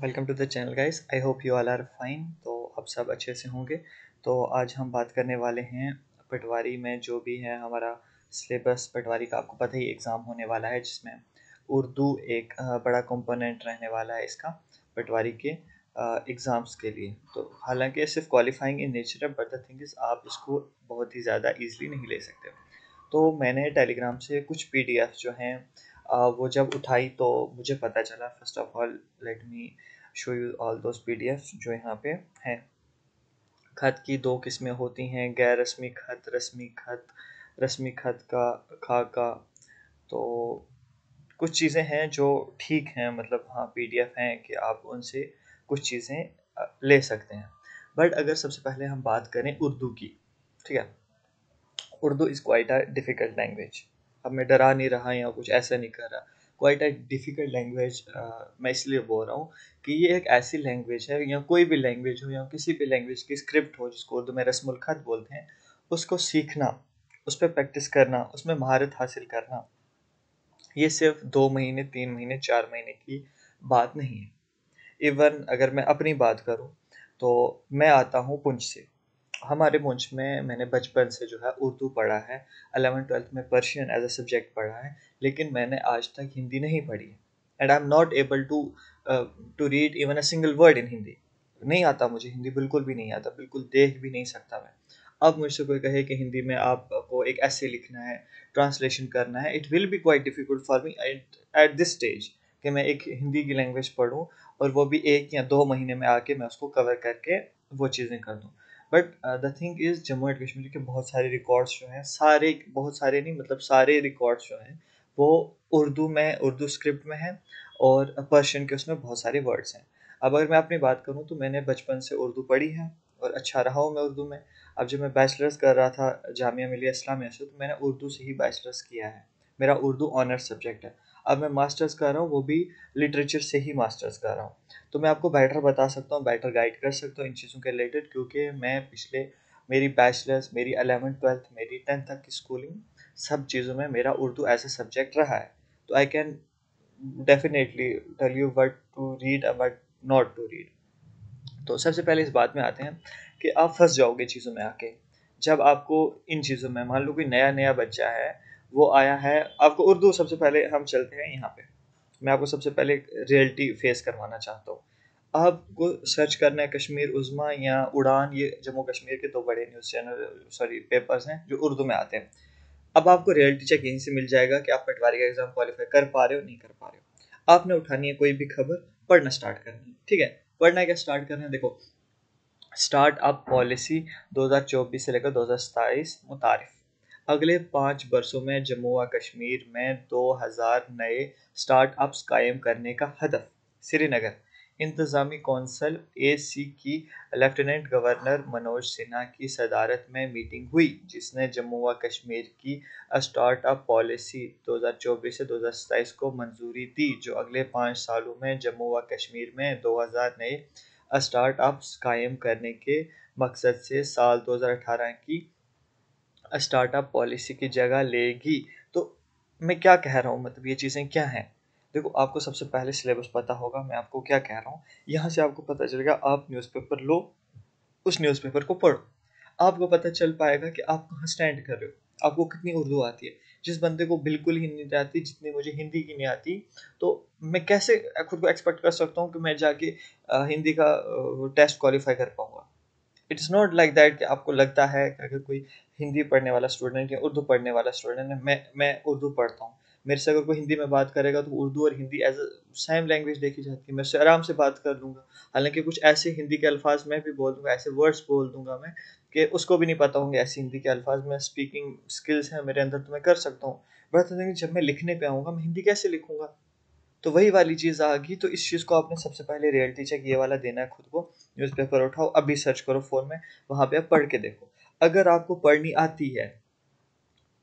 Welcome to the channel guys. I hope you all are fine. तो आप सब अच्छे से होंगे। तो आज हम बात करने वाले हैं पटवारी में जो भी है हमारा सिलेबस। पटवारी का आपको पता ही एग्ज़ाम होने वाला है जिसमें उर्दू एक बड़ा कंपोनेंट रहने वाला है इसका पटवारी के एग्ज़ाम्स के लिए। तो हालांकि ये सिर्फ क्वालिफाइंग इन नेचर है, बट द थिंग इज़ आप इसको बहुत ही ज़्यादा ईजिली नहीं ले सकते। तो मैंने टेलीग्राम से कुछ पीडीएफ जो हैं वो जब उठाई तो मुझे पता चला। First of all let me show you all those PDF जो यहाँ पे हैं। खत की दो किस्में होती हैं, गैर रस्मी खत, रस्मी खत। रस्मी खत का खाका। तो कुछ चीज़ें हैं जो ठीक हैं, मतलब हाँ पीडीएफ हैं कि आप उनसे कुछ चीज़ें ले सकते हैं। बट अगर सबसे पहले हम बात करें उर्दू की, ठीक है। Urdu is quite a difficult language. अब मैं डरा नहीं रहा या कुछ ऐसा नहीं कर रहा। क्वाइट अ डिफ़िकल्ट लैंग्वेज मैं इसलिए बोल रहा हूँ कि ये एक ऐसी लैंग्वेज है, या कोई भी लैंग्वेज हो या किसी भी लैंग्वेज की स्क्रिप्ट हो जिसको उर्दू में रस्मुल खत बोलते हैं, उसको सीखना, उस पर प्रैक्टिस करना, उसमें महारत हासिल करना, ये सिर्फ 2 महीने 3 महीने 4 महीने की बात नहीं है। इवन अगर मैं अपनी बात करूँ तो मैं आता हूँ पुंछ से। हमारे पुंछ में मैंने बचपन से जो है उर्दू पढ़ा है। 11th-12th में पर्शियन एज अ सब्जेक्ट पढ़ा है, लेकिन मैंने आज तक हिंदी नहीं पढ़ी है। And I am not able to read even a single word in Hindi. नहीं आता मुझे हिंदी, बिल्कुल भी नहीं आता, बिल्कुल देख भी नहीं सकता मैं। अब मुझसे कोई कहे कि हिंदी में आपको एक ऐसे लिखना है, ट्रांसलेशन करना है, it will be quite difficult for me at this stage कि मैं एक हिंदी की लैंग्वेज पढ़ूँ और वो भी 1 या 2 महीने में आके मैं उसको कवर करके वो चीज़ें कर दूँ। But the thing is Jammu and Kashmir के बहुत सारे रिकॉर्ड्स जो हैं, सारे, बहुत सारे नहीं मतलब सारे रिकॉर्ड्स जो हैं वो उर्दू में, उर्दू स्क्रिप्ट में हैं, और पर्शियन के उसमें बहुत सारे वर्ड्स हैं। अब अगर मैं अपनी बात करूँ तो मैंने बचपन से उर्दू पढ़ी है और अच्छा रहा हूँ मैं उर्दू में। अब जब मैं बैचलर्स कर रहा था जामिया मिलिया इस्लामिया से, तो मैंने उर्दू से ही बैचलर्स किया है। मेरा उर्दू ऑनर्स सब्जेक्ट है। अब मैं मास्टर्स कर रहा हूँ, वो भी लिटरेचर से ही मास्टर्स कर रहा हूँ। तो मैं आपको बेटर बता सकता हूँ, बेटर गाइड कर सकता हूँ इन चीज़ों के रिलेटेड, क्योंकि मैं पिछले, मेरी बैचलर्स, मेरी 11th-12th, मेरी 10th तक की स्कूलिंग, सब चीज़ों में मेरा उर्दू एज ए सब्जेक्ट रहा है। तो I can definitely tell you what to read और व्हाट नॉट टू रीड। तो सबसे पहले इस बात में आते हैं कि आप फंस जाओगे चीज़ों में आके। जब आपको इन चीज़ों में, मान लो कोई नया नया बच्चा है, वो आया है, आपको उर्दू, सबसे पहले हम चलते हैं यहाँ पे। मैं आपको सबसे पहले रियलिटी फेस करवाना चाहता हूँ। आपको सर्च करना है कश्मीर उज़्मा या उड़ान, ये जम्मू कश्मीर के दो बड़े न्यूज़ चैनल, सॉरी पेपर्स हैं जो उर्दू में आते हैं। अब आपको रियलिटी चेक यहीं से मिल जाएगा कि आप पटवारी का एग्जाम क्वालिफाई कर पा रहे हो नहीं कर पा रहे हो। आपने उठानी है कोई भी खबर, पढ़ना स्टार्ट करना है, ठीक है। पढ़ना क्या स्टार्ट करना है, देखो, स्टार्ट अप पॉलिसी 2024 से लेकर 2027 मुतारिफ। अगले 5 वर्षों में जम्मू व कश्मीर में 2000 नए स्टार्टअप्स कायम करने का हदफ। श्रीनगर इंतज़ामी कौंसल AC की लेफ्टिनेंट गवर्नर मनोज सिन्हा की सदारत में मीटिंग हुई, जिसने जम्मू व कश्मीर की स्टार्टअप पॉलिसी 2024 से 2027 को मंजूरी दी, जो अगले 5 सालों में जम्मू व कश्मीर में 2000 नए स्टार्टअप्स कायम करने के मकसद से साल 2018 की स्टार्टअप पॉलिसी की जगह लेगी। तो मैं क्या कह रहा हूँ, मतलब ये चीज़ें क्या हैं। देखो, आपको सबसे पहले सिलेबस पता होगा, मैं आपको क्या कह रहा हूँ। यहाँ से आपको पता चलेगा, आप न्यूज़पेपर लो, उस न्यूज़पेपर को पढ़ो, आपको पता चल पाएगा कि आप कहाँ स्टैंड कर रहे हो, आपको कितनी उर्दू आती है। जिस बंदे को बिल्कुल ही नहीं आती, जितनी मुझे हिंदी की नहीं आती, तो मैं कैसे खुद को एक्सपेक्ट कर सकता हूँ कि मैं जाके हिंदी का टेस्ट क्वालिफाई कर पाऊंगा। इट्स नॉट लाइक दैट कि आपको लगता है कि अगर कोई हिंदी पढ़ने वाला स्टूडेंट या उर्दू पढ़ने वाला स्टूडेंट है, मैं उर्दू पढ़ता हूँ, मेरे से अगर कोई हिंदी में बात करेगा तो उर्दू और Hindi as a same language देखी जाती है, मैं उससे आराम से बात कर लूँगा। हालांकि कुछ ऐसे हिंदी के अल्फाज मैं भी बोल दूँगा, ऐसे वर्ड्स बोल दूँगा मैं कि उसको भी नहीं पता होंगे ऐसे हिंदी के अल्फाज में। स्पीकिंग स्किल्स हैं मेरे अंदर, तो मैं कर सकता हूँ। बट जब मैं लिखने पे आऊँगा, मैं हिंदी कैसे लिखूँगा। तो वही वाली चीज़ आ गई। तो इस चीज़ को आपने सबसे पहले रियलिटी चेक ये वाला देना है खुद को। न्यूज़पेपर उठाओ, अभी सर्च करो फ़ोन में, वहाँ पे आप पढ़ के देखो। अगर आपको पढ़नी आती है,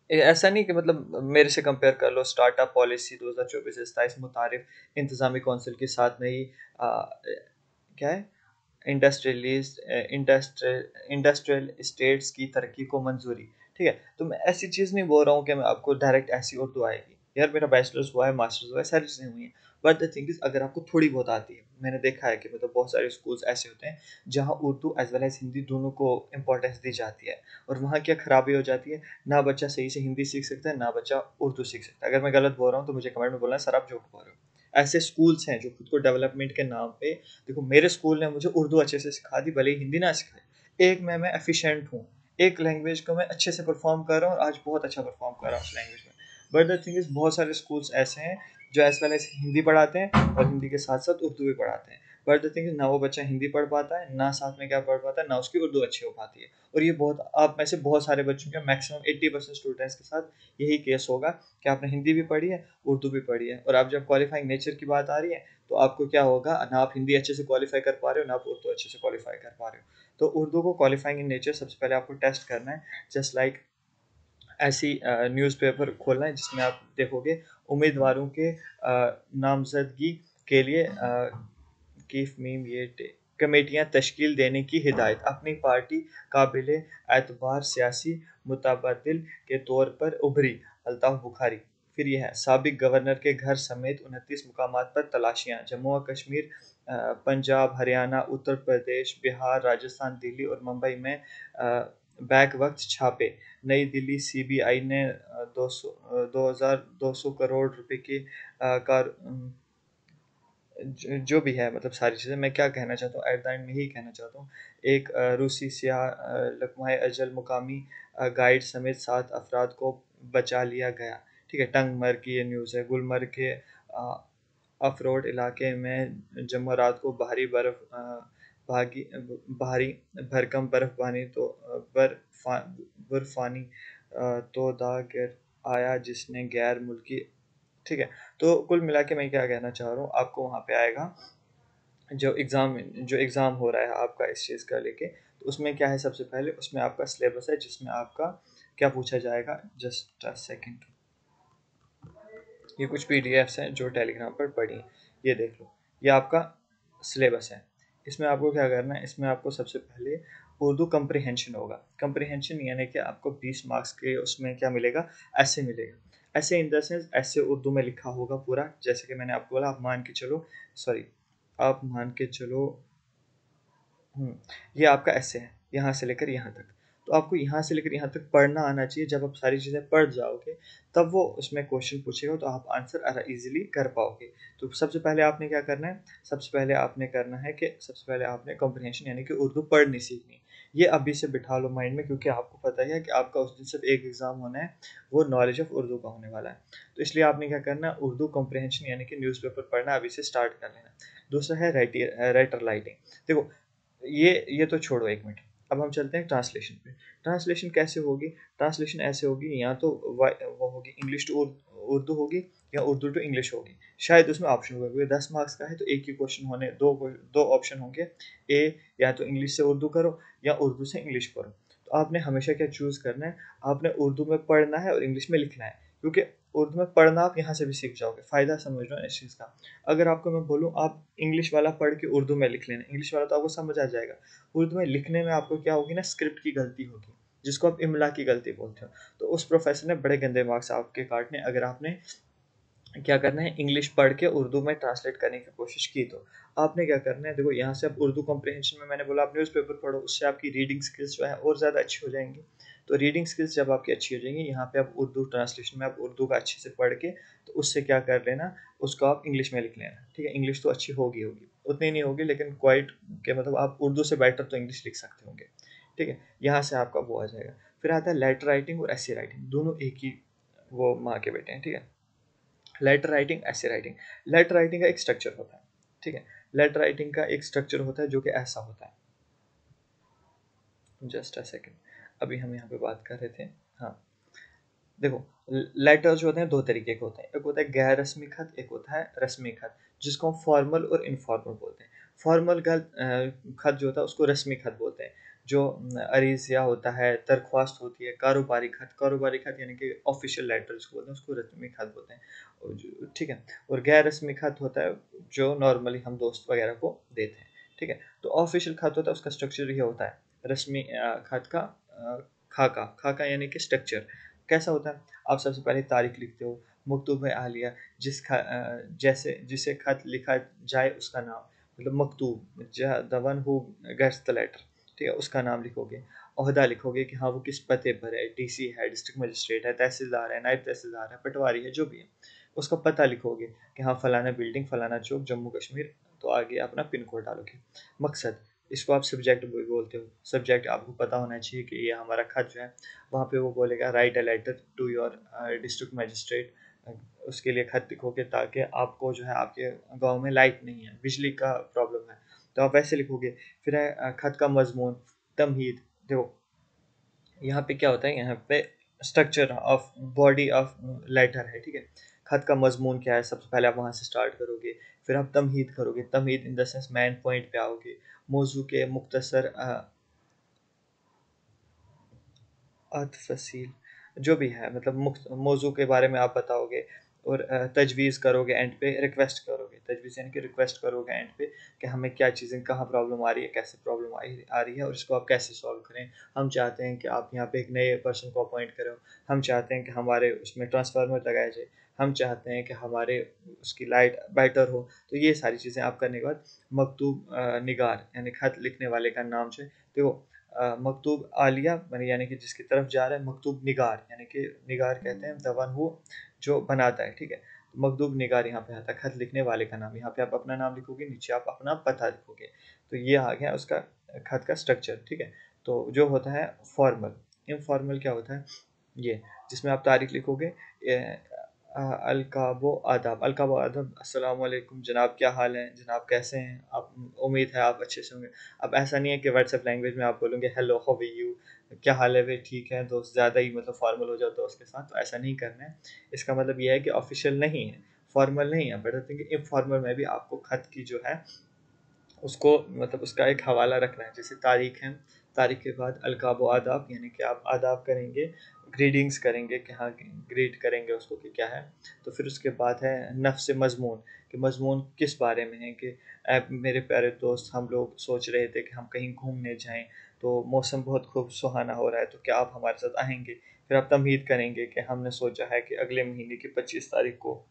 ऐसा नहीं कि मतलब मेरे से कंपेयर कर लो, स्टार्टअप पॉलिसी 2024 से 27 मुतारिफ, इंतज़ामी कौंसिल के साथ नई क्या है, इंडस्ट्रियलिस्ट इंडस्ट्रियल स्टेट्स की तरक्की को मंजूरी। ठीक है, तो मैं ऐसी चीज़ नहीं बोल रहा हूँ कि मैं आपको डायरेक्ट ऐसी उर्दू आएगी। यार मेरा बैचलर्स हुआ है, मास्टर्स हुआ है, सारी चीज़ें हुई हैं, बट द थिंग इज़ अगर आपको थोड़ी बहुत आती है, मैंने देखा है कि मतलब बहुत सारे स्कूल्स ऐसे होते हैं जहाँ Urdu as well as Hindi दोनों को इम्पोर्टेंस दी जाती है, और वहाँ क्या खराबी हो जाती है, ना बच्चा सही से हिंदी सीख सकता है, ना बच्चा उर्दू सीख सकता है। अगर मैं गलत बोल रहा हूँ तो मुझे कमेंट में बोलना है सर आप झूठ बोल रहे हो। ऐसे स्कूल्स हैं जो खुद को डेवलपमेंट के नाम पे, देखो मेरे स्कूल ने मुझे उर्दू अच्छे से सिखा दी, भले ही हिंदी ना सिखाई। एक मैं एफिशिएंट हूँ, एक लैंग्वेज को मैं अच्छे से परफॉर्म कर रहा हूँ और आज बहुत अच्छा परफॉर्म कर रहा हूँ उस लैंग्वेज में। बट द थिंग इज बहुत सारे स्कूल्स ऐसे हैं जो एज वेल एज हिंदी पढ़ाते हैं और हिंदी के साथ साथ उर्दू भी पढ़ाते हैं। बट द थिंग इज ना वो बच्चा हिंदी पढ़ पाता है, ना साथ में क्या पढ़ पाता है, ना उसकी उर्दू अच्छी हो पाती है। और ये बहुत, आप में से बहुत सारे बच्चों के मैक्सिमम 80% स्टूडेंट्स के साथ यही केस होगा कि आपने हिंदी भी पढ़ी है, उर्दू भी पढ़ी है, और आप जब क्वालिफाइंग नेचर की बात आ रही है तो आपको क्या होगा, ना आप हिंदी अच्छे से क्वालिफाई कर पा रहे हो, ना आप उर्दू अच्छे से क्वालिफाई कर पा रहे हो। तो उर्दू को क्वालिफाइंग इन नेचर सबसे पहले आपको टेस्ट करना है। जस्ट लाइक ऐसी न्यूज़पेपर खोलना है जिसमें आप देखोगे उम्मीदवारों के नामजदगी के लिए की मीम ये कमेटियां तश्कील देने की हिदायत, अपनी पार्टी काबिल एतबार सियासी मुतबादिल के तौर पर उभरी। अल्ताफ बुखारी। फिर यह है साबिक गवर्नर के घर समेत 29 मुकामात पर तलाशियां, जम्मू और कश्मीर, पंजाब, हरियाणा, उत्तर प्रदेश, बिहार, राजस्थान, दिल्ली और मुंबई में बैक वक्त छापे। नई दिल्ली सीबीआई ने 2,200 करोड़ रुपए की कार जो भी है, मतलब सारी चीज़ें मैं क्या कहना चाहता हूँ एट द एंड में ही कहना चाहता हूँ। एक रूसी सियाह लकमाए अजल मुकामी गाइड समेत 7 अफराद को बचा लिया गया। ठीक है, टंगमर की ये न्यूज़ है। गुलमर्ग के अफरोड इलाके में जमरात को भागी भारी भरकम बर्फबारी तो बर्फानी तो दा गिर आया जिसने गैर मुल्की। ठीक है, तो कुल मिला के मैं क्या कहना चाह रहा हूँ, आपको वहाँ पे आएगा जो एग्ज़ाम हो रहा है आपका इस चीज़ का लेके, तो उसमें क्या है, सबसे पहले उसमें आपका सिलेबस है जिसमें आपका क्या पूछा जाएगा। जस्ट अ सेकेंड, ये कुछ पीडीएफ्स हैं जो टेलीग्राम पर पड़ी हैं, ये देख लो, ये आपका सिलेबस है। इसमें आपको क्या करना है, इसमें आपको सबसे पहले उर्दू कंप्रीहेंशन होगा। कंप्रीहेंशन यानी कि आपको 20 मार्क्स के उसमें क्या मिलेगा, ऐसे मिलेगा। ऐसे इन द सेंस ऐसे उर्दू में लिखा होगा पूरा, जैसे कि मैंने आपको बोला, आप मान के चलो, सॉरी, आप मान के चलो, हुँ, ये आपका ऐसे है, यहाँ से लेकर यहाँ तक। तो आपको यहाँ से लेकर यहाँ तक पढ़ना आना चाहिए। जब आप सारी चीज़ें पढ़ जाओगे, तब वो उसमें क्वेश्चन पूछेगा तो आप आंसर ईज़िली कर पाओगे। तो सबसे पहले आपने क्या करना है, सबसे पहले आपने करना है कि सबसे पहले आपने कॉम्प्रिहेंशन यानी कि उर्दू पढ़नी सीखनी है। ये अभी से बिठा लो माइंड में, क्योंकि आपको पता ही है कि आपका उस दिन सिर्फ एक एग्ज़ाम होना है, वो नॉलेज ऑफ उर्दू का होने वाला है। तो इसलिए आपने क्या करना है, उर्दू कॉम्प्रिहेंशन यानी कि न्यूज़पेपर पढ़ना अभी से स्टार्ट कर लेना। दूसरा है राइटर राइटिंग। देखो, ये तो छोड़ो एक मिनट, अब हम चलते हैं ट्रांसलेशन पे। ट्रांसलेशन कैसे होगी, ट्रांसलेशन ऐसे होगी, या तो वो होगी इंग्लिश टू उर्दू होगी, या उर्दू टू इंग्लिश होगी। शायद उसमें ऑप्शन होगा, क्योंकि 10 मार्क्स का है तो एक ही क्वेश्चन होने, दो ऑप्शन होंगे। ए, या तो इंग्लिश से उर्दू करो या उर्दू से इंग्लिश करो। तो आपने हमेशा क्या चूज़ करना है, आपने उर्दू में पढ़ना है और इंग्लिश में लिखना है, क्योंकि उर्दू में पढ़ना आप यहाँ से भी सीख जाओगे। फ़ायदा समझ लो इस चीज़ का। अगर आपको मैं बोलूँ आप इंग्लिश वाला पढ़ के उर्दू में लिख लेना, इंग्लिश वाला तो आपको समझ आ जाएगा, उर्दू में लिखने में आपको क्या होगी ना, स्क्रिप्ट की गलती होगी, जिसको आप इमला की गलती बोलते हो। तो उस प्रोफेसर ने बड़े गंदे मार्क्स आपके काटने, अगर आपने क्या करना है, इंग्लिश पढ़ के उर्दू में ट्रांसलेट करने की कोशिश की। तो आपने क्या करना है, देखो यहाँ से आप उर्दू कॉम्प्रिहेंशन में मैंने बोला आप न्यूज़पेपर पढ़ो, उससे आपकी रीडिंग स्किल्स जो है और ज़्यादा अच्छी हो जाएंगी। तो रीडिंग स्किल्स जब आपकी अच्छी हो जाएंगी, यहाँ पे आप उर्दू ट्रांसलेशन में आप उर्दू का अच्छे से पढ़ के, तो उससे क्या कर लेना, उसको आप इंग्लिश में लिख लेना। ठीक है, इंग्लिश तो अच्छी होगी होगी, उतनी नहीं होगी लेकिन क्वाइट के, मतलब आप उर्दू से बेटर तो इंग्लिश लिख सकते होंगे। ठीक है, यहाँ से आपका वो आ जाएगा। फिर आता है लेटर राइटिंग और ऐसे राइटिंग, दोनों एक ही वो माँ के बेटे हैं। ठीक है, लेटर राइटिंग, ऐसे राइटिंग। लेटर राइटिंग का एक स्ट्रक्चर होता है। ठीक है, लेटर राइटिंग का एक स्ट्रक्चर होता है जो कि ऐसा होता है, जस्ट अ सेकेंड, अभी हम यहाँ पे बात कर रहे थे। हाँ, देखो, लेटर जो होते हैं दो तरीके के होते हैं, एक होता है गैर रस्मी खत, एक होता है रस्मी खत, जिसको हम फॉर्मल और इनफॉर्मल बोलते हैं। फॉर्मल का खत जो होता है उसको रस्मी खत बोलते हैं। जो अरीज़िया होता है, दरख्वास्त होती है, कारोबारी खत यानी कि ऑफिशियल लेटर जिसको बोलते हैं, उसको रस्मी खत बोलते हैं। ठीक है, और गैर रस्मी खत होता है जो नॉर्मली हम दोस्त वगैरह को देते हैं। ठीक है, तो ऑफिशियल खत होता है, उसका स्ट्रक्चर ये होता है। रस्मी खत का खाका, खाका यानी कि स्ट्रक्चर कैसा होता है, आप सबसे पहले तारीख लिखते हो, मकतूब आलिया, जैसे जिसे खत लिखा जाए उसका नाम, मतलब मकतूब, the one who gets the letter, ठीक है, उसका नाम लिखोगे। ओहदा लिखोगे कि हाँ वो किस पते पर है, डीसी है, डिस्ट्रिक्ट मजिस्ट्रेट है, तहसीलदार है, नायब तहसीलदार है, पटवारी है, जो भी है उसका पता लिखोगे कि हाँ फलाना बिल्डिंग, फलाना चौक, जम्मू कश्मीर। तो आगे अपना पिन कोड डालोगे। मकसद, इसको आप सब्जेक्ट बोलते हो। सब्जेक्ट आपको पता होना चाहिए कि ये हमारा खत जो है, वहाँ पे वो बोलेगा write a letter to your district magistrate. उसके लिए खत लिखोगे ताकि आपको जो है, आपके गांव में लाइट नहीं है, बिजली का प्रॉब्लम है, तो आप वैसे लिखोगे। फिर है खत का मजमून, तमहीद। देखो यहाँ पे क्या होता है, यहाँ पे structure of body of letter है, ठीक है। खत का मजमून क्या है, सबसे पहले आप वहाँ से स्टार्ट करोगे। फिर आप तमहीद करोगे, तमहीद in the sense main point पे आओगे। मौजू के मुख्तसर तफसील, जो भी है, मतलब मौजू के बारे में आप बताओगे। और तजवीज़ करोगे एंड पे, रिक्वेस्ट करोगे, तजवीज़ यानी कि रिक्वेस्ट करोगे एंड पे कि हमें क्या चीज़ें, कहाँ प्रॉब्लम आ रही है, कैसे प्रॉब्लम आ रही है, और इसको आप कैसे सॉल्व करें। हम चाहते हैं कि आप यहाँ पे एक नए पर्सन को अपॉइंट करो, हम चाहते हैं कि हमारे उसमें ट्रांसफार्मर लगाया जाए, हम चाहते हैं कि हमारे उसकी लाइट बेटर हो। तो ये सारी चीज़ें आप करने के बाद मकतूब निगार यानी खत लिखने वाले का नाम जो है, देखो मकतूब आलिया यानी कि जिसकी तरफ जा रहा है, मकतूब निगार यानी कि निगार कहते हैं द वन हु जो बनाता है, ठीक है। तो मकतूब निगार यहाँ पे आता है, खत लिखने वाले का नाम। यहाँ पे आप अपना नाम लिखोगे, नीचे आप अपना पता लिखोगे। तो ये आ गया उसका खत का स्ट्रक्चर, ठीक है। तो जो होता है फॉर्मल। इनफॉर्मल क्या होता है, ये जिसमें आप तारीख लिखोगे। अलकाबो आदाब, अलकाबो आदाब, अस्सलाम वालेकुम जनाब, क्या हाल है जनाब, कैसे हैं आप, उम्मीद है आप अच्छे से होंगे। अब ऐसा नहीं है कि व्हाट्सएप लैंग्वेज में आप बोलोगे हेलो हाउ आर यू, क्या हाल है वे, ठीक है दोस्त, ज़्यादा ही मतलब फॉर्मल हो जाओ दोस्त के साथ, तो ऐसा नहीं करना है। इसका मतलब यह है कि ऑफिशियल नहीं है, फॉर्मल नहीं है, बट थिंक इनफॉर्मल में भी आपको खत की जो है उसको, मतलब उसका एक हवाला रखना है। जैसे तारीख है, तारीख के बाद अलकाब व आदाब, यानी कि आप आदाब करेंगे, ग्रीडिंग्स करेंगे कि हाँ ग्रीट करेंगे उसको कि क्या है। तो फिर उसके बाद है नफ्स मजमून, कि मजमून किस बारे में है, कि मेरे प्यारे दोस्त, हम लोग सोच रहे थे कि हम कहीं घूमने जाएं, तो मौसम बहुत खूब सुहाना हो रहा है, तो क्या आप हमारे साथ आएंगे। फिर आप तमहीद करेंगे कि हमने सोचा है कि अगले महीने की 25 तारीख को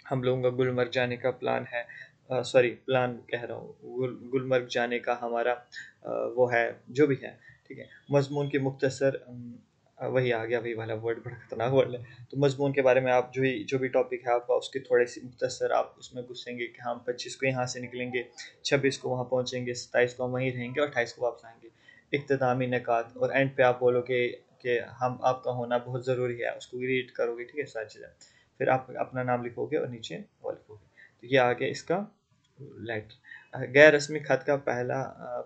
हम लोगों का गुलमर्ग जाने का प्लान है। सॉरी, प्लान कह रहा हूँ, गुलमर्ग जाने का हमारा वो है, जो भी है, ठीक है। मजमून के मुख्तसर वही आ गया, वही वाला वर्ड, बड़ा खतरनाक वर्ड है। तो मजमून के बारे में आप जो भी टॉपिक है आपका, उसके थोड़े सी मुख्तसर आप उसमें घुसेंगे कि हम 25 को यहाँ से निकलेंगे, 26 को वहाँ पहुँचेंगे, 27 को हम वहीं रहेंगे और 28 को वापस आएंगे। इख्तितामी निकात, और एंड पे आप बोलोगे कि हम आपका होना बहुत ज़रूरी है, उसको रीड करोगे, ठीक है, सारी चीज़ें। फिर आप अपना नाम लिखोगे और नीचे वो लिखोगे। तो ये आ गया इसका लेटर। गैर रस्मी खत का पहला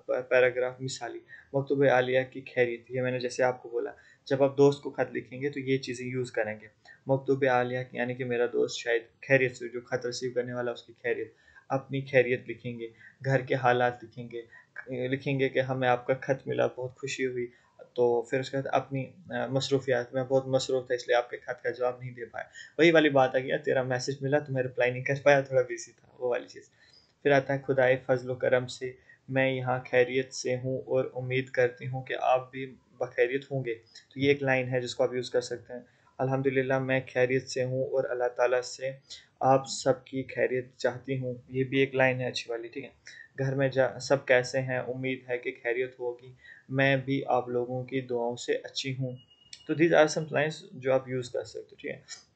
पैराग्राफ मिसाली, मकतूब आलिया की खैरियत, ये मैंने जैसे आपको बोला, जब आप दोस्त को खत लिखेंगे तो ये चीज़ें यूज़ करेंगे। मकतूब आलिया यानी कि मेरा दोस्त शायद खैरियत से, जो खत रिसीव करने वाला उसकी खैरियत, अपनी खैरियत लिखेंगे, घर के हालात लिखेंगे, लिखेंगे कि हमें आपका खत मिला, बहुत खुशी हुई। तो फिर उसके बाद अपनी मसरूफियात में बहुत मसरूफ़ था, इसलिए आपके खत का जवाब नहीं दे पाया। वही वाली बात आ गई, तेरा मैसेज मिला तो मैं रिप्लाई नहीं कर पाया, थोड़ा बिजी था, वो वाली चीज़। फिर आता है खुदाए फजल करम से मैं यहाँ खैरियत से हूँ और उम्मीद करती हूँ कि आप भी बखैरियत होंगे। तो ये एक लाइन है जिसको आप यूज़ कर सकते हैं। अल्हम्दुलिल्लाह मैं खैरियत से हूँ और अल्लाह ताला से आप सबकी खैरियत चाहती हूँ, ये भी एक लाइन है अच्छी वाली, ठीक है। घर में जा सब कैसे हैं, उम्मीद है कि खैरियत होगी, मैं भी आप लोगों की दुआओं से अच्छी हूँ। तो दीज आर सम लाइन्स जो आप यूज़ कर सकते हो, ठीक है।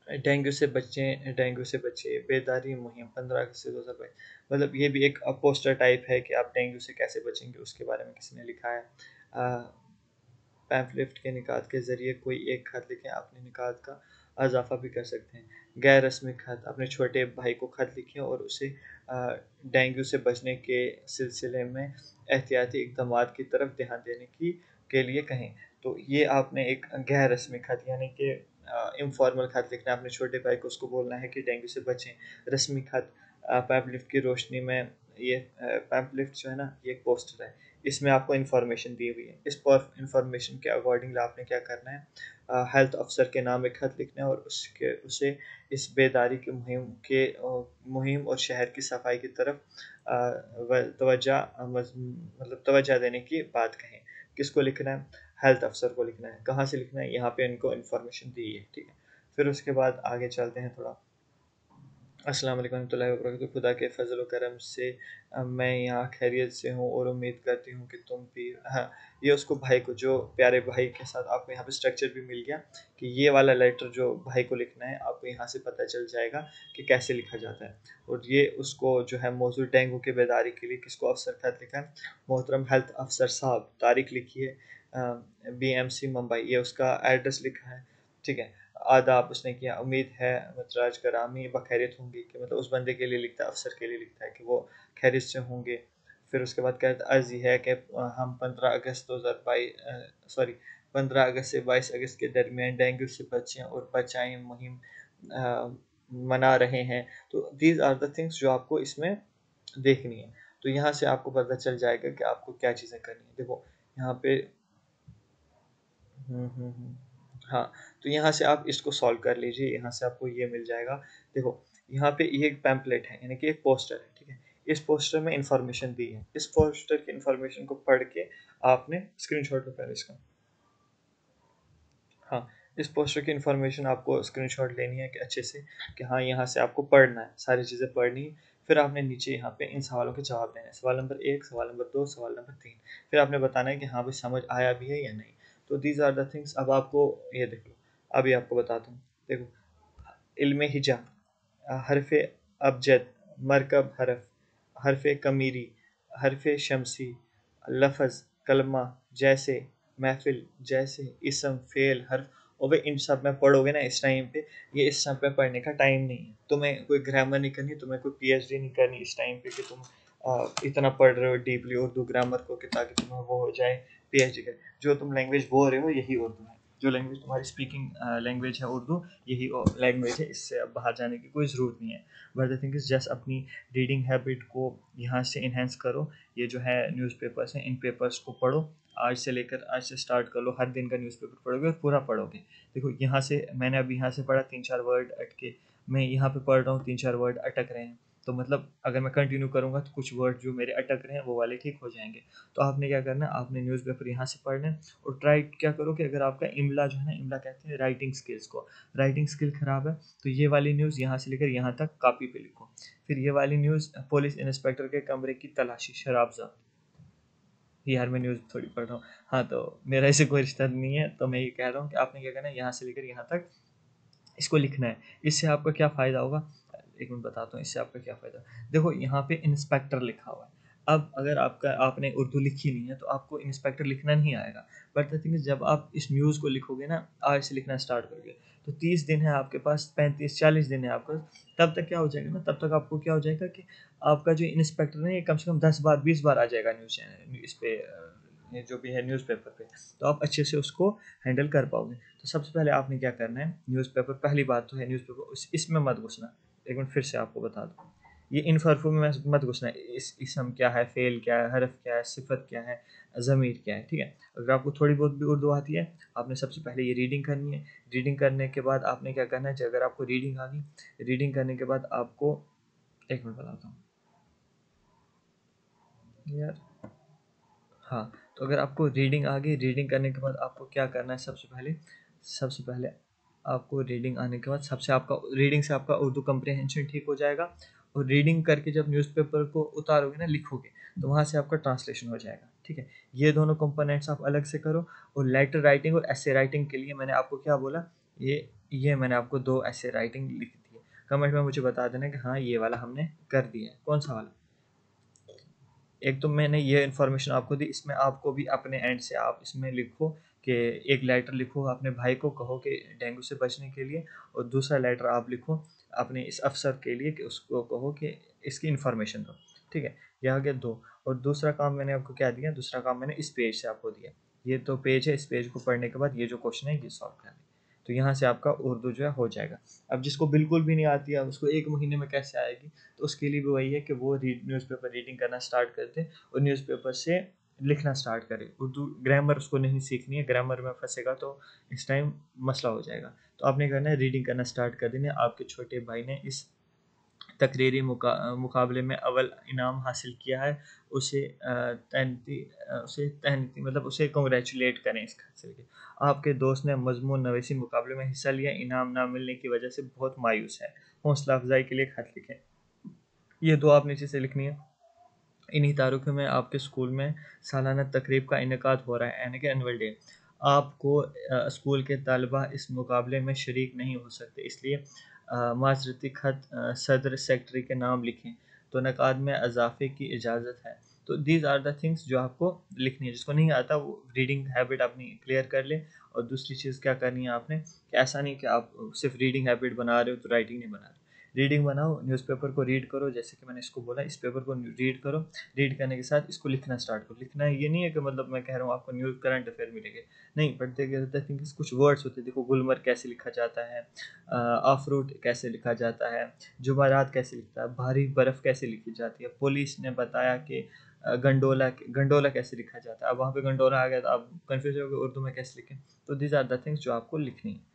डेंगू से बचें, डेंगू से बचे, बेदारी मुहिम 15 अगस्त से 2022। मतलब ये भी एक पोस्टर टाइप है कि आप डेंगू से कैसे बचेंगे, उसके बारे में किसी ने लिखा है। पैम्फलेट के निकात के ज़रिए कोई एक खत लिखें, अपने निकात का इजाफा भी कर सकते हैं। गैर रस्मी खत, अपने छोटे भाई को खत लिखें और उसे डेंगू से बचने के सिलसिले में एहतियाती इकदाम की तरफ ध्यान देने के लिए कहें। तो ये आपने एक गैर रस्मी खत यानी कि इनफॉर्मल खत लिखना है अपने छोटे भाई को, उसको बोलना है कि डेंगू से बचें। रस्मी खत, पैम्फलेट की रोशनी में, ये पैम्फलेट जो है ना, ये एक पोस्टर है, इसमें आपको इन्फॉर्मेशन दी हुई है। इस पर इन्फॉर्मेशन के अकॉर्डिंगली आपने क्या करना है, हेल्थ अफसर के नाम एक खत लिखना है और उसे इस बेदारी की मुहिम और शहर की सफाई की तरफ तवज्जा मतलब तवज्जा देने की बात कहें। किसको लिखना है, हेल्थ अफसर को लिखना है। कहाँ से लिखना है, यहाँ पे इनको इन्फॉर्मेशन दी है, ठीक है। फिर उसके बाद आगे चलते हैं थोड़ा। अस्सलाम वालेकुम रहमतुल्लाहि व बरकातुहू। खुदा के फजल व करम से मैं यहाँ खैरियत से हूँ और उम्मीद करती हूँ कि तुम भी। हाँ, ये उसको भाई को, जो प्यारे भाई के साथ आपको यहाँ पे स्ट्रक्चर भी मिल गया कि ये वाला लेटर जो भाई को लिखना है आपको यहाँ से पता चल जाएगा कि कैसे लिखा जाता है। और ये उसको जो है मौजूद डेंगू की बेदारी के लिए किसको अफसर खत लिखा है, मोहतरम हेल्थ अफसर साहब, तारीख लिखी है BMC मुंबई, ये उसका एड्रेस लिखा है। ठीक है, आदाब उसने किया, उम्मीद है मतराज करामी बखैरियत होंगी, कि मतलब उस बंदे के लिए लिखता है, अफसर के लिए लिखता है कि वो खैरियत से होंगे। फिर उसके बाद कहता अर्ज ये है कि हम 15 अगस्त 2022 सॉरी 15 अगस्त से 22 अगस्त के दरमियान डेंगू से बचें और बचाएं मुहिम मना रहे हैं। तो दीज आर द थिंग्स जो आपको इसमें देखनी है। तो यहाँ से आपको पता चल जाएगा कि आपको क्या चीज़ें करनी है। देखो यहाँ पे हाँ, तो यहाँ से आप इसको सॉल्व कर लीजिए, यहाँ से आपको ये मिल जाएगा। देखो यहाँ पे ये एक पैम्पलेट है, यानी कि एक पोस्टर है, ठीक है। इस पोस्टर में इंफॉर्मेशन दी है, इस पोस्टर की इंफॉर्मेशन को पढ़ के आपने स्क्रीनशॉट लो पहले इसका। हाँ, इस पोस्टर की इंफॉर्मेशन आपको स्क्रीनशॉट लेनी है कि अच्छे से, कि हाँ यहाँ से आपको पढ़ना है, सारी चीज़ें पढ़नी है। फिर आपने नीचे यहाँ पे इन सवालों के जवाब देने हैं, सवाल नंबर 1, सवाल नंबर 2, सवाल नंबर 3। फिर आपने बताना है कि हाँ भाई समझ आया भी है या नहीं। तो दीज आर द थिंग्स। अब आपको ये देख लो, अभी आपको बताता हूँ। देखो, इल्म हिजा, हरफ अबजद, मरकब हरफ, हरफ कमीरी, हरफ शमसी, लफ्ज़, कलमा, जैसे, महफिल, जैसे, इसम, फेल, हर्फ। और भाई इन सब में पढ़ोगे ना इस टाइम पे, ये इस सब पे पढ़ने का टाइम नहीं है। तुम्हें कोई ग्रामर नहीं करनी, तुम्हें कोई PhD नहीं करनी इस टाइम पे कि तुम इतना पढ़ रहे हो डीपली उर्दू ग्रामर को कि ताकि तुम्हें वो हो जाए PhD कर। जो तुम लैंग्वेज बोल रहे हो यही उर्दू है, जो लैंग्वेज तुम्हारी स्पीकिंग लैंग्वेज है उर्दू, यही लैंग्वेज है। इससे अब बाहर जाने की कोई ज़रूरत नहीं है। But the thing is just अपनी रीडिंग हैबिट को यहाँ से इन्हेंस करो। ये जो है न्यूज़पेपर्स हैं, इन पेपर्स को पढ़ो। आज से स्टार्ट कर लो, हर दिन का न्यूज़पेपर पढ़ोगे और पूरा पढ़ोगे। देखो यहाँ से मैंने अभी यहाँ से पढ़ा 3-4 वर्ड अटके, मैं यहाँ पे पढ़ रहा हूँ 3-4 वर्ड अटक रहे हैं। तो मतलब अगर मैं कंटिन्यू करूँगा तो कुछ वर्ड जो मेरे अटक रहे हैं वो वाले ठीक हो जाएंगे। तो आपने क्या करना है, आपने न्यूज़पेपर यहाँ से पढ़ना है। और ट्राई क्या करो कि अगर आपका इमला जो है ना, इमला कहते हैं राइटिंग स्किल्स को, राइटिंग स्किल ख़राब है तो ये वाली न्यूज़ यहाँ से लेकर यहाँ तक कॉपी पे लिखो। फिर ये वाली न्यूज़, पुलिस इंस्पेक्टर के कमरे की तलाशी, शराब जब्त। यार मैं न्यूज़ थोड़ी पढ़ रहा हूँ। हाँ, तो मेरा इससे कोई रिश्ता नहीं है, तो मैं ये कह रहा हूँ कि आपने क्या करना है, यहाँ से लेकर यहाँ तक इसको लिखना है। इससे आपका क्या फ़ायदा होगा, एक मिनट बताता हूँ इससे आपका क्या फ़ायदा। देखो यहाँ पे इंस्पेक्टर लिखा हुआ है। अब अगर आपने उर्दू लिखी नहीं है तो आपको इंस्पेक्टर लिखना नहीं आएगा। बट द थिंग इज, जब आप इस न्यूज़ को लिखोगे ना, आज से लिखना स्टार्ट करोगे, तो 30 दिन है आपके पास, 35-40 दिन है आपके पास। तब तक क्या हो जाएगा ना, तब तक आपको क्या हो जाएगा कि आपका जो इंस्पेक्टर है ये कम से कम 10 बार 20 बार आ जाएगा न्यूज़ चैनल इस पे, ये जो भी है न्यूज़पेपर पे। तो आप अच्छे से उसको हैंडल कर पाओगे। तो सबसे पहले आपने क्या करना है, न्यूज़पेपर, पहली बात तो है न्यूज़पेपर इसमें मत घुसना। एक मिनट फिर से आपको बता दूँ, ये इन फर्फों में मत घुसना। इस इसम क्या है, फेल क्या है, हरफ क्या है, सिफत क्या है, ज़मीर क्या है, ठीक है। अगर आपको थोड़ी बहुत भी उर्दू आती है, आपने सबसे पहले ये रीडिंग करनी है। रीडिंग करने के बाद आपने क्या करना है, अगर आपको रीडिंग आ गई, रीडिंग करने के बाद आपको, एक मिनट बताता हूँ यार। हाँ, तो अगर आपको रीडिंग आ गई, रीडिंग करने के बाद आपको क्या करना है, सबसे पहले आपको रीडिंग आने के बाद सबसे आपका रीडिंग से आपका उर्दू कंप्रीहेंशन ठीक हो जाएगा। और रीडिंग करके जब न्यूज़पेपर को उतारोगे ना, लिखोगे, तो वहाँ से आपका ट्रांसलेशन हो जाएगा, ठीक है। ये दोनों कंपोनेंट्स आप अलग से करो। और लेटर राइटिंग और ऐसे राइटिंग के लिए मैंने आपको क्या बोला, ये मैंने आपको 2 ऐसे राइटिंग लिख दी है। कमेंट में मुझे बता देना कि हाँ ये वाला हमने कर दिया है, कौन सा वाला। एक तो मैंने ये इन्फॉर्मेशन आपको दी, इसमें आपको भी अपने एंड से आप इसमें लिखो कि एक लेटर लिखो अपने भाई को, कहो कि डेंगू से बचने के लिए। और दूसरा लेटर आप लिखो अपने इस अफसर के लिए कि उसको कहो कि इसकी इन्फॉर्मेशन दो, ठीक है। ये आ गया 2। और दूसरा काम मैंने आपको क्या दिया, दूसरा काम मैंने इस पेज से आपको दिया। ये तो पेज है, इस पेज को पढ़ने के बाद ये जो क्वेश्चन है ये सॉल्व करना है। तो यहाँ से आपका उर्दू जो है हो जाएगा। अब जिसको बिल्कुल भी नहीं आती है, उसको 1 महीने में कैसे आएगी, तो उसके लिए भी वही है कि वो न्यूज़पेपर रीडिंग करना स्टार्ट कर दे और न्यूज़पेपर से लिखना स्टार्ट करे। उर्दू ग्रामर उसको नहीं सीखनी है, ग्रामर में फंसेगा तो इस टाइम मसला हो जाएगा। तो आपने करना है रीडिंग करना स्टार्ट कर देना। आपके छोटे भाई ने इस मुकाबले में अव्वल इनाम हासिल किया है उसे तहनीती मतलब उसे कॉन्ग्रेचुलेट करें इसका हासिल किया। आपके दोस्त ने मजमून नवीसी मुकाबले में हिस्सा लिया, इनाम ना मिलने की वजह से बहुत मायूस है, हौसला अफजाई के लिए खत लिखें। ये दो आप नीचे से लिखनी है। इन्हीं तारीखों में आपके स्कूल में सालाना तकरीब का इनेकाद हो रहा है, यानी कि एनुअल डे। आपको स्कूल के तलबा इस मुकाबले में शरीक नहीं हो सकते, इसलिए माजरती ख़त सदर सेक्रेटरी के नाम लिखें तो नकाद में इजाफे की इजाज़त है। तो दीज आर द थिंग्स जो आपको लिखनी है। जिसको नहीं आता वो रीडिंग हैबिट अपनी क्लियर कर ले। और दूसरी चीज़ क्या करनी है आपने कि ऐसा नहीं कि आप सिर्फ रीडिंग हैबिट बना रहे हो तो राइटिंग नहीं बना रहे। रीडिंग बनाओ, न्यूज़पेपर को रीड करो, जैसे कि मैंने इसको बोला, इस पेपर को रीड करो। रीड करने के साथ इसको लिखना स्टार्ट करो। लिखना ये नहीं है कि मतलब मैं कह रहा हूँ आपको न्यूज़ करंट अफेयर मिलेंगे, नहीं। बट थिंक कुछ वर्ड्स होते हैं। देखो गुलमर्ग कैसे लिखा जाता है, अखरूट कैसे लिखा जाता है, जुमेरात कैसे लिखता है, भारी बर्फ़ कैसे लिखी जाती है, पुलिस ने बताया कि गंडोला कैसे लिखा जाता है। अब वहाँ पे गंडोला आ गया तो आप कन्फ्यूज हो गए उर्दू में कैसे लिखें। तो दीज आर द थिंग्स जो आपको लिखनी है।